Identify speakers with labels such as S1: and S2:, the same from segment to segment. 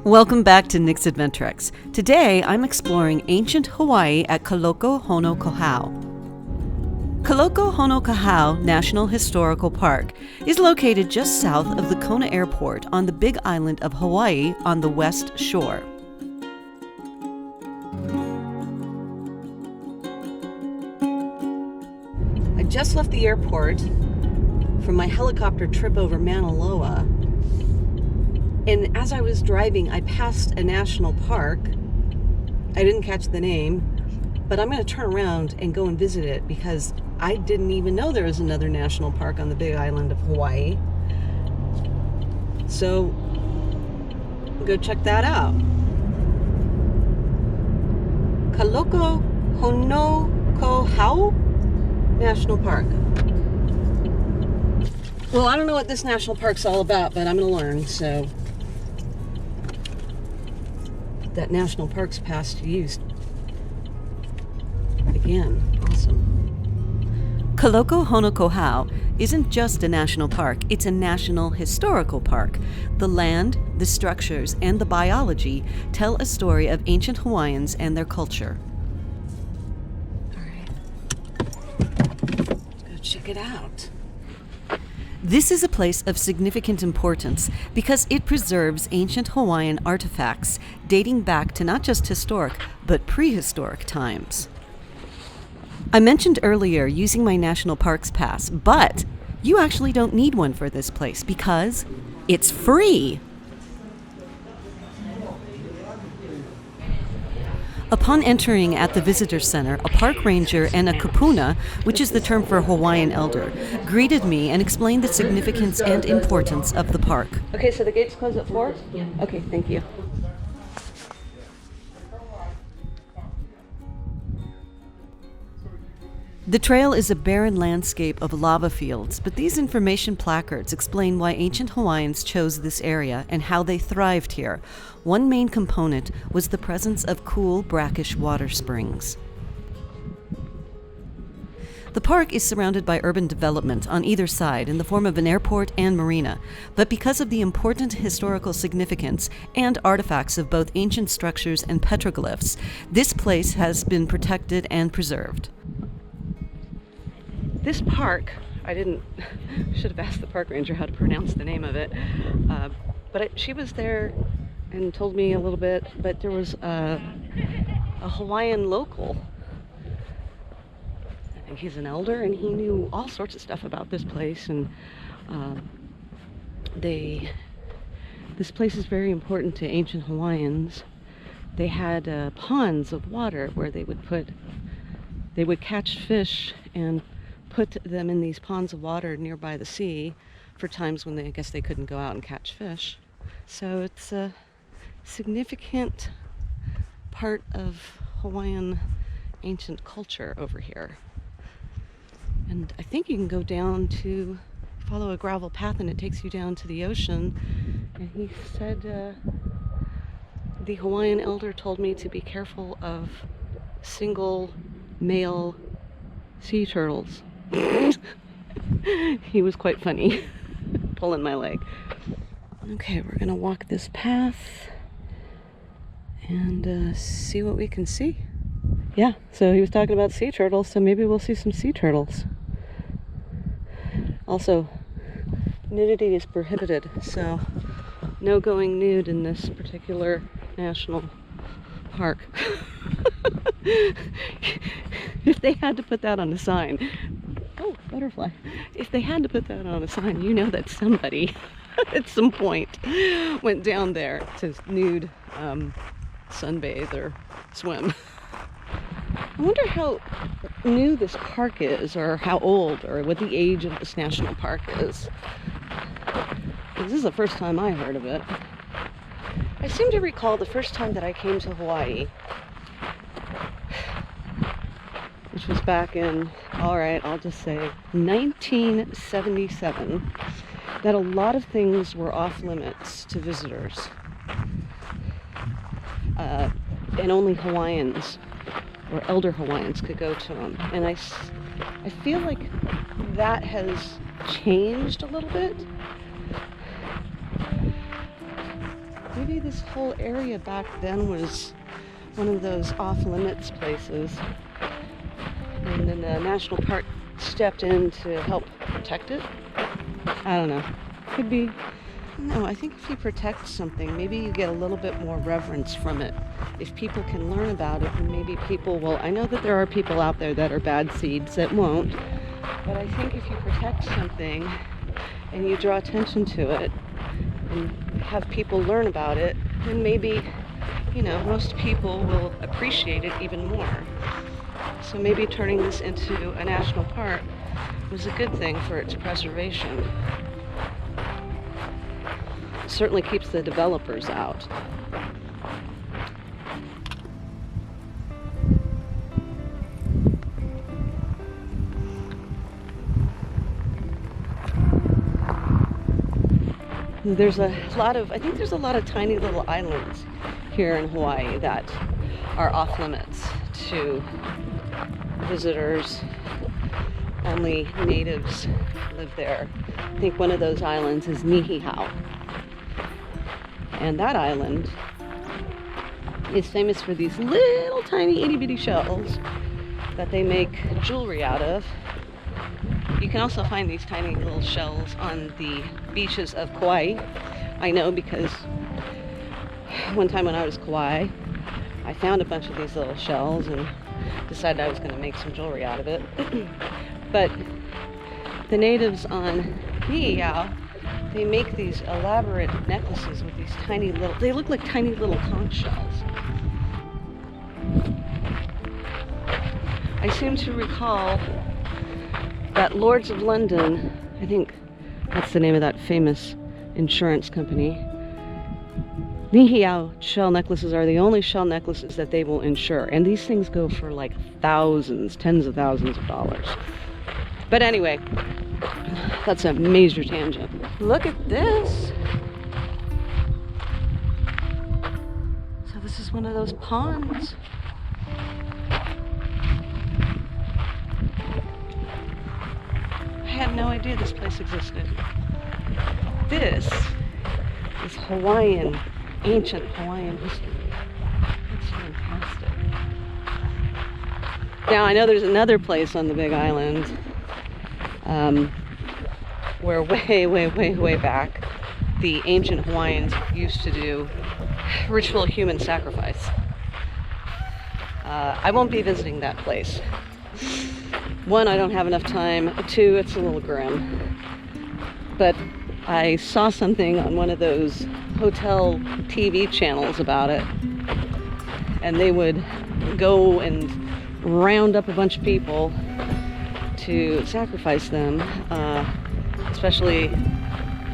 S1: Welcome back to Nick's Adventrex. Today I'm exploring ancient Hawaii at Kaloko, Honokohau. Kaloko, Honokohau National Historical Park is located just south of the Kona Airport on the Big Island of Hawaii on the west shore. I just left the airport from my helicopter trip over Mauna Loa, and as I was driving I passed a national park. I didn't catch the name, but I'm going to turn around and go and visit it because I didn't even know there was another national park on the Big Island of Hawaii. So go check that out. Kaloko Honokohau National Park. Well, I don't know what this national park's all about, but I'm going to learn. So that national park's passed to use again. Awesome. Kaloko Honokohau isn't just a national park, it's a national historical park. The land, the structures, and the biology tell a story of ancient Hawaiians and their culture. All right, let's go check it out. This is a place of significant importance because it preserves ancient Hawaiian artifacts dating back to not just historic, but prehistoric times. I mentioned earlier using my National Parks Pass, but you actually don't need one for this place because it's free. Upon entering at the visitor center, a park ranger and a kupuna, which is the term for Hawaiian elder, greeted me and explained the significance and importance of the park. Okay, so the gates close at 4? Yeah. Okay, thank you. The trail is a barren landscape of lava fields, but these information placards explain why ancient Hawaiians chose this area and how they thrived here. One main component was the presence of cool, brackish water springs. The park is surrounded by urban development on either side in the form of an airport and marina, but because of the important historical significance and artifacts of both ancient structures and petroglyphs, this place has been protected and preserved. This park, should have asked the park ranger how to pronounce the name of it, but she was there and told me a little bit, but there was a Hawaiian local. I think he's an elder, and he knew all sorts of stuff about this place, and this place is very important to ancient Hawaiians. They had ponds of water where they would catch fish and put them in these ponds of water nearby the sea for times when I guess they couldn't go out and catch fish. So it's a significant part of Hawaiian ancient culture over here. And I think you can go down to follow a gravel path and it takes you down to the ocean. And he said the Hawaiian elder told me to be careful of single male sea turtles. He was quite funny, pulling my leg. Okay, we're gonna walk this path and see what we can see. Yeah, so he was talking about sea turtles, so maybe we'll see some sea turtles. Also, nudity is prohibited, so no going nude in this particular national park. If they had to put that on a sign, oh, butterfly. If they had to put that on a sign, you know that somebody at some point went down there to nude sunbathe or swim. I wonder how new this park is, or how old, or what the age of this national park is. This is the first time I heard of it. I seem to recall the first time that I came to Hawaii, which was back in, I'll just say 1977, that a lot of things were off limits to visitors. And only Hawaiians or elder Hawaiians could go to them. And I feel like that has changed a little bit. Maybe this whole area back then was one of those off-limits places. And then the national park stepped in to help protect it. I don't know. Could be. No, I think if you protect something, maybe you get a little bit more reverence from it. If people can learn about it, then maybe people will. I know that there are people out there that are bad seeds that won't. But I think if you protect something and you draw attention to it and have people learn about it, then maybe, you know, most people will appreciate it even more. So maybe turning this into a national park was a good thing for its preservation. It certainly keeps the developers out. There's a lot of, I think there's a lot of tiny little islands here in Hawaii that are off limits to visitors. Only natives live there. I think one of those islands is Niihau. And that island is famous for these little tiny itty bitty shells that they make jewelry out of. You can also find these tiny little shells on the beaches of Kauai. I know because one time when I was Kauai, I found a bunch of these little shells and decided I was going to make some jewelry out of it. But the natives on Niihau, they make these elaborate necklaces with these tiny little, they look like tiny little conch shells. I seem to recall that Lords of London, I think that's the name of that famous insurance company, Niihau shell necklaces are the only shell necklaces that they will insure. And these things go for like thousands, tens of thousands of dollars. But anyway, that's a major tangent. Look at this. So this is one of those ponds. I had no idea this place existed. This is Hawaiian, ancient Hawaiian history. That's fantastic. Now I know there's another place on the Big Island where way back the ancient Hawaiians used to do ritual human sacrifice. I won't be visiting that place. One, I don't have enough time. Two, it's a little grim. But I saw something on one of those hotel TV channels about it. And they would go and round up a bunch of people to sacrifice them, especially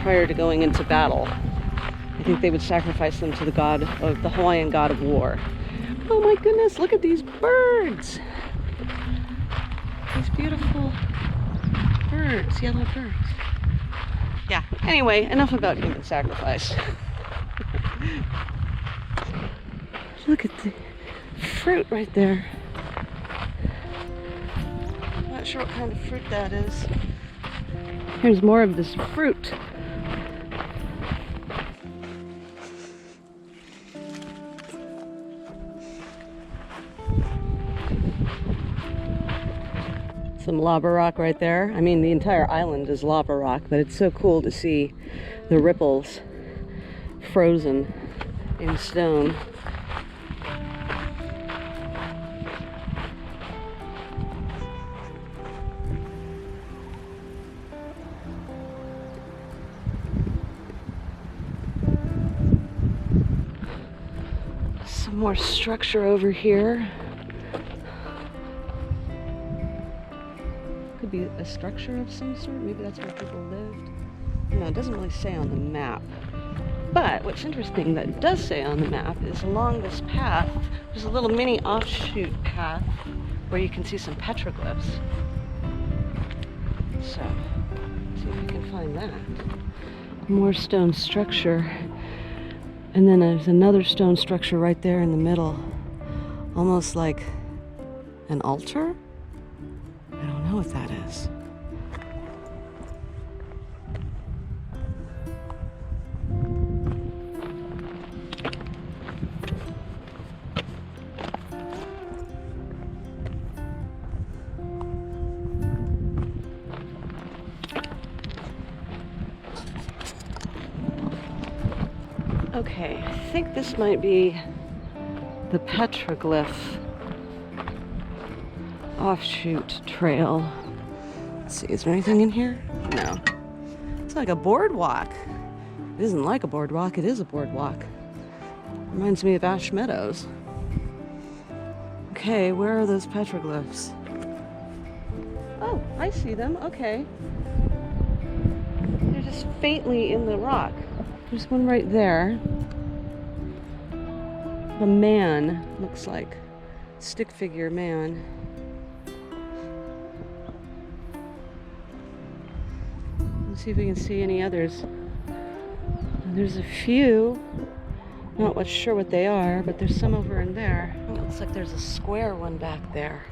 S1: prior to going into battle. I think they would sacrifice them to the god of the Hawaiian god of war. Oh my goodness, look at these birds! These beautiful birds, yellow birds. Yeah, anyway, enough about human sacrifice. Look at the fruit right there. I'm not sure what kind of fruit that is. Here's more of this fruit. Some lava rock right there. I mean, the entire island is lava rock, but it's so cool to see the ripples frozen in stone. Some more structure over here. Be a structure of some sort. Maybe that's where people lived. No, it doesn't really say on the map. But what's interesting that does say on the map is along this path, there's a little mini offshoot path where you can see some petroglyphs. So, let's see if we can find that. More stone structure. And then there's another stone structure right there in the middle. Almost like an altar? I don't know what that is. Okay, I think this might be the petroglyph offshoot trail. Let's see, is there anything in here? No. It's like a boardwalk. It isn't like a boardwalk, it is a boardwalk. Reminds me of Ash Meadows. Okay, where are those petroglyphs? Oh, I see them, okay. They're just faintly in the rock. There's one right there. A man, looks like. Stick figure man. Let's see if we can see any others. There's a few. Not sure what they are, but there's some over in there. It looks like there's a square one back there.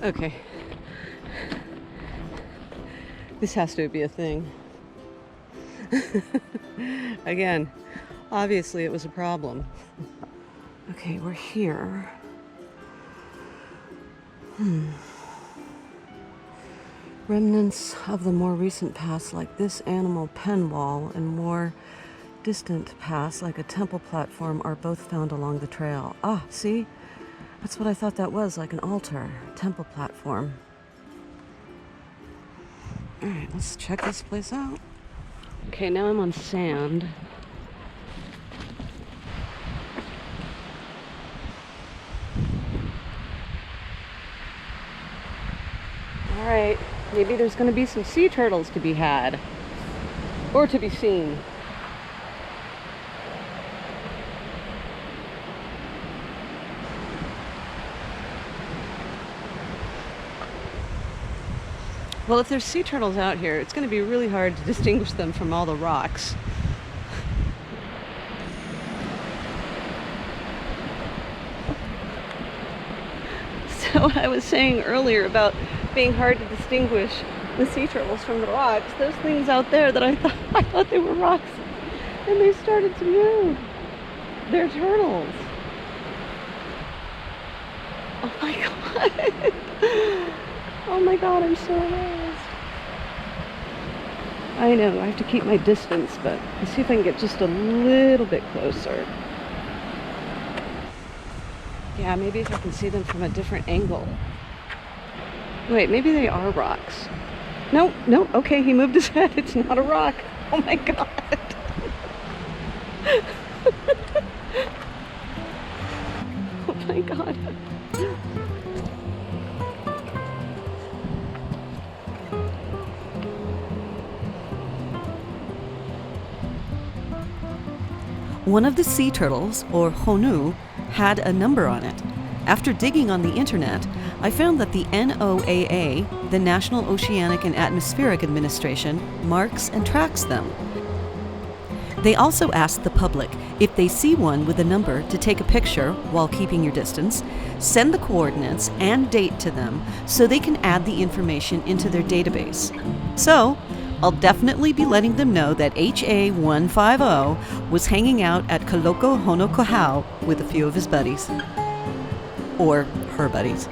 S1: Okay. This has to be a thing. Again, obviously it was a problem. Okay, we're here. Remnants of the more recent past, like this animal pen wall, and more distant past, like a temple platform, are both found along the trail. Ah, see? That's what I thought that was, like an altar, temple platform. All right, let's check this place out. Okay, now I'm on sand. All right, maybe there's going to be some sea turtles to be had, or to be seen. Well, if there's sea turtles out here, it's going to be really hard to distinguish them from all the rocks. So I was saying earlier about being hard to distinguish the sea turtles from the rocks. Those things out there that I thought they were rocks, and they started to move. They're turtles. Oh my god. Oh my god, I'm so amazed. I know, I have to keep my distance, but let's see if I can get just a little bit closer. Yeah, maybe if I can see them from a different angle. Wait, maybe they are rocks. No, okay, he moved his head. It's not a rock. Oh my god. Oh my god.
S2: One of the sea turtles, or Honu, had a number on it. After digging on the internet, I found that the NOAA, the National Oceanic and Atmospheric Administration, marks and tracks them. They also ask the public, if they see one with a number, to take a picture while keeping your distance, send the coordinates and date to them so they can add the information into their database. So, I'll definitely be letting them know that HA150 was hanging out at Kaloko, Honokohau with a few of his buddies. Or her buddies.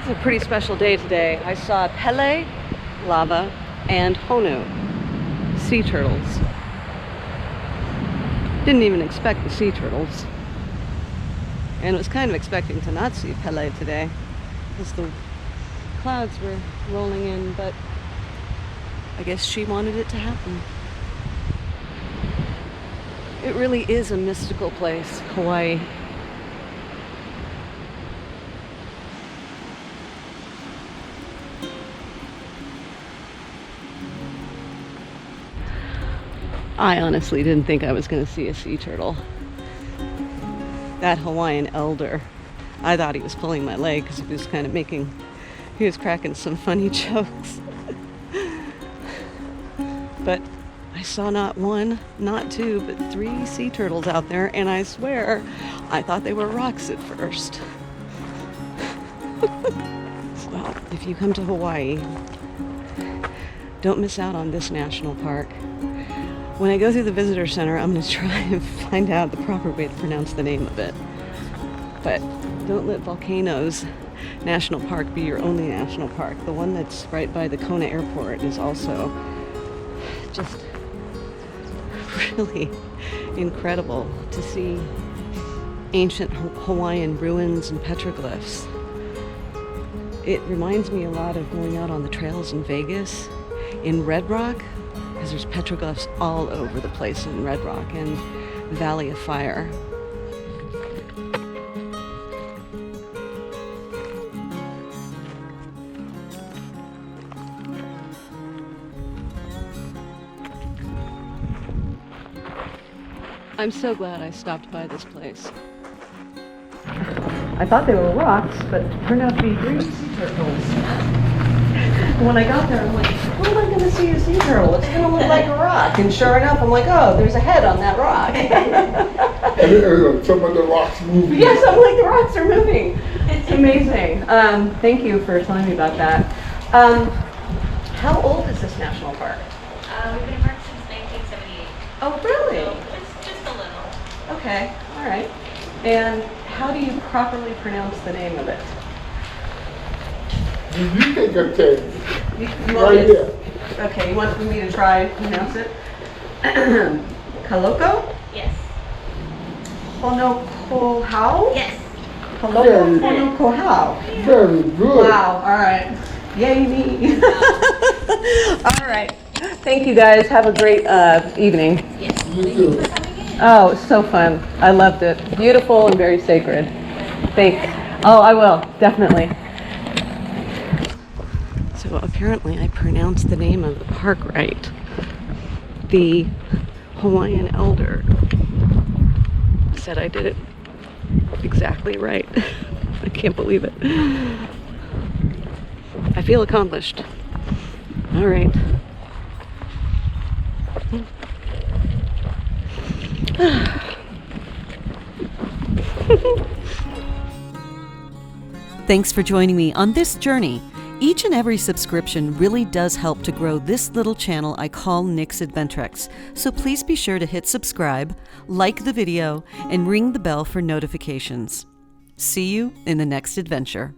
S1: It's a pretty special day today. I saw Pele, lava, and Honu, sea turtles. Didn't even expect the sea turtles. And was kind of expecting to not see Pele today, because the clouds were rolling in, but I guess she wanted it to happen. It really is a mystical place, Hawaii. I honestly didn't think I was going to see a sea turtle. That Hawaiian elder, I thought he was pulling my leg because he was cracking some funny jokes. But I saw not one, not two, but 3 sea turtles out there, and I swear I thought they were rocks at first. Well, if you come to Hawaii, don't miss out on this national park. When I go through the visitor center, I'm going to try and find out the proper way to pronounce the name of it. But don't let Volcanoes National Park be your only national park. The one that's right by the Kona airport is also just really incredible to see ancient Hawaiian ruins and petroglyphs. It reminds me a lot of going out on the trails in Vegas, in Red Rock, because there's petroglyphs all over the place in Red Rock and Valley of Fire. I'm so glad I stopped by this place. I thought they were rocks, but it turned out to be green sea turtles. When I got there, I'm like, how am I going to see a sea turtle? It's going to look like a rock. And sure enough, I'm like, oh, there's a head on that rock.
S3: And some of the rocks moving.
S1: Yes, I'm like, the rocks are moving. It's amazing. Thank you for telling me about that. How old is this national park?
S4: We've been in park since 1978.
S1: Oh, really?
S4: So just a little.
S1: Okay, all right. And how do you properly pronounce the name of it?
S3: You take a test.
S1: You want
S3: Right
S1: me
S3: there.
S1: Okay, you want me to try and pronounce it? Kaloko?
S4: Yes.
S1: Honokohau?
S4: Yes.
S1: Kaloko?
S3: Very
S1: Honokohau.
S3: Very good.
S1: Wow, all right. Yay me. All right. Thank you guys. Have a great evening.
S4: Yes.
S3: You too.
S1: Oh, it's so fun. I loved it. Beautiful and very sacred. Thanks. Oh, I will. Definitely. So apparently I pronounced the name of the park right. The Hawaiian elder said I did it exactly right. I can't believe it. I feel accomplished. All right.
S2: Thanks for joining me on this journey. Each and every subscription really does help to grow this little channel I call Nick's Adventrex, so please be sure to hit subscribe, like the video, and ring the bell for notifications. See you in the next adventure.